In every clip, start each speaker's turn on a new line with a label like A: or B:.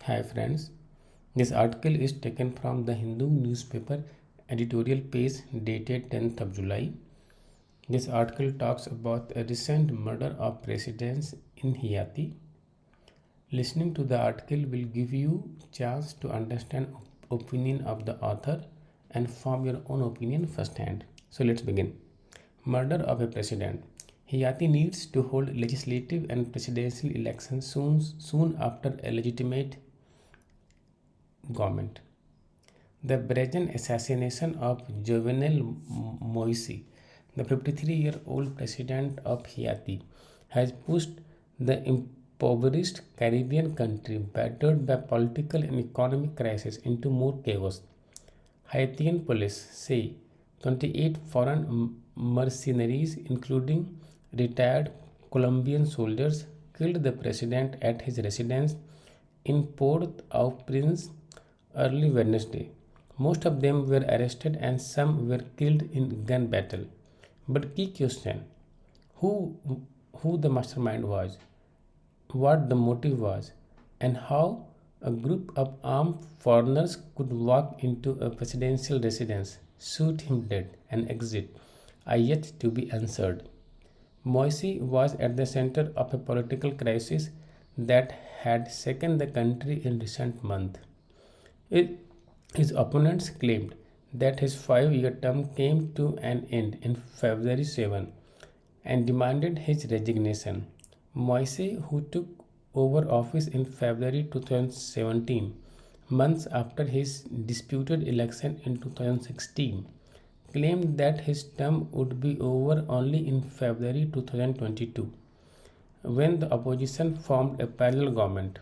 A: Hi friends, this article is taken from the Hindu newspaper editorial page dated 10th of July. This article talks about a recent murder of presidents in Hiyati. Listening to the article will give you chance to understand opinion of the author and form your own opinion firsthand. So let's begin. Murder of a president. Hiyati needs to hold legislative and presidential elections soon after a legitimate government. The brazen assassination of Jovenel Moise, the 53-year-old president of Haiti, has pushed the impoverished Caribbean country, battered by political and economic crisis, into more chaos. Haitian police say 28 foreign mercenaries, including retired Colombian soldiers, killed the president at his residence in Port-au-Prince early Wednesday. Most of them were arrested and some were killed in gun battle. But key question: who who the mastermind was, what the motive was, and how a group of armed foreigners could walk into a presidential residence, shoot him dead, and exit are yet to be answered. Moise was at the center of a political crisis that had shaken the country in recent months. It, his opponents claimed that his 5-year term came to an end in February 7 and demanded his resignation. Moise, who took over office in February 2017, months after his disputed election in 2016, claimed that his term would be over only in February 2022, when the opposition formed a parallel government.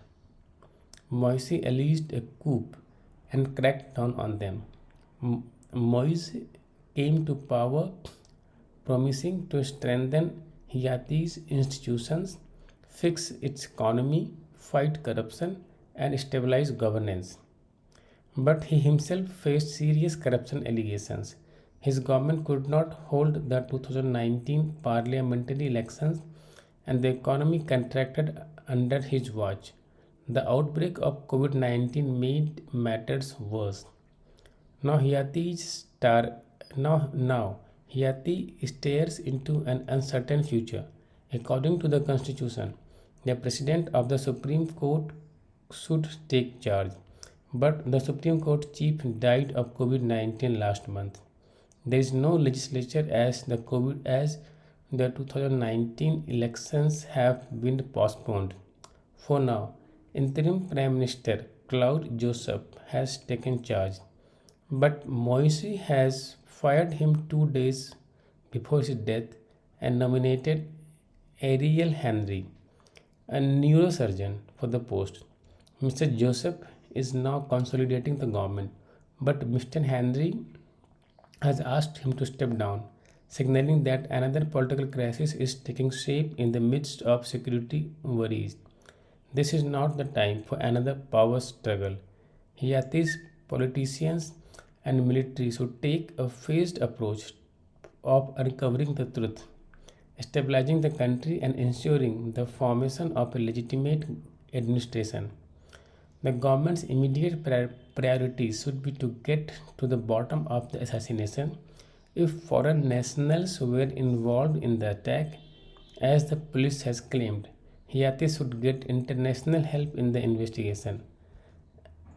A: Moise alleged a coup and cracked down on them. Moise came to power promising to strengthen Haiti's institutions, fix its economy, fight corruption, and stabilize governance. But he himself faced serious corruption allegations. His government could not hold the 2019 parliamentary elections, and the economy contracted under his watch. The outbreak of COVID 19 made matters worse. Now now Haiti stares into an uncertain future. According to the Constitution, the President of the Supreme Court should take charge. But the Supreme Court chief died of COVID-19 last month. There is no legislature as the 2019 elections have been postponed. For now, interim Prime Minister Claude Joseph has taken charge, but Moise has fired him 2 days before his death and nominated Ariel Henry, a neurosurgeon, for the post. Mr. Joseph is now consolidating the government, but Mr. Henry has asked him to step down, signaling that another political crisis is taking shape in the midst of security worries. This is not the time for another power struggle. Haiti's politicians and military should take a phased approach of uncovering the truth, stabilizing the country, and ensuring the formation of a legitimate administration. The government's immediate priorities should be to get to the bottom of the assassination. If foreign nationals were involved in the attack, as the police has claimed, Haiti should get international help in the investigation.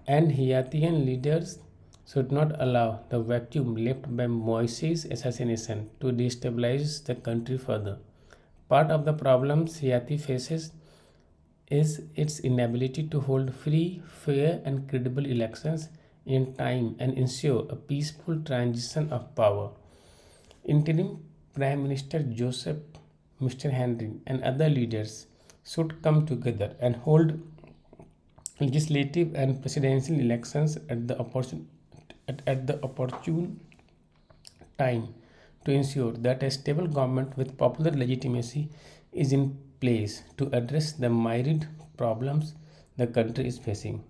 A: And Haitian leaders should not allow the vacuum left by Moise's assassination to destabilize the country further. Part of the problems Haiti faces is its inability to hold free, fair, and credible elections in time and ensure a peaceful transition of power. Interim Prime Minister Joseph, Mr. Henry, and other leaders should come together and hold legislative and presidential elections at the opportune time to ensure that a stable government with popular legitimacy is in place to address the myriad problems the country is facing.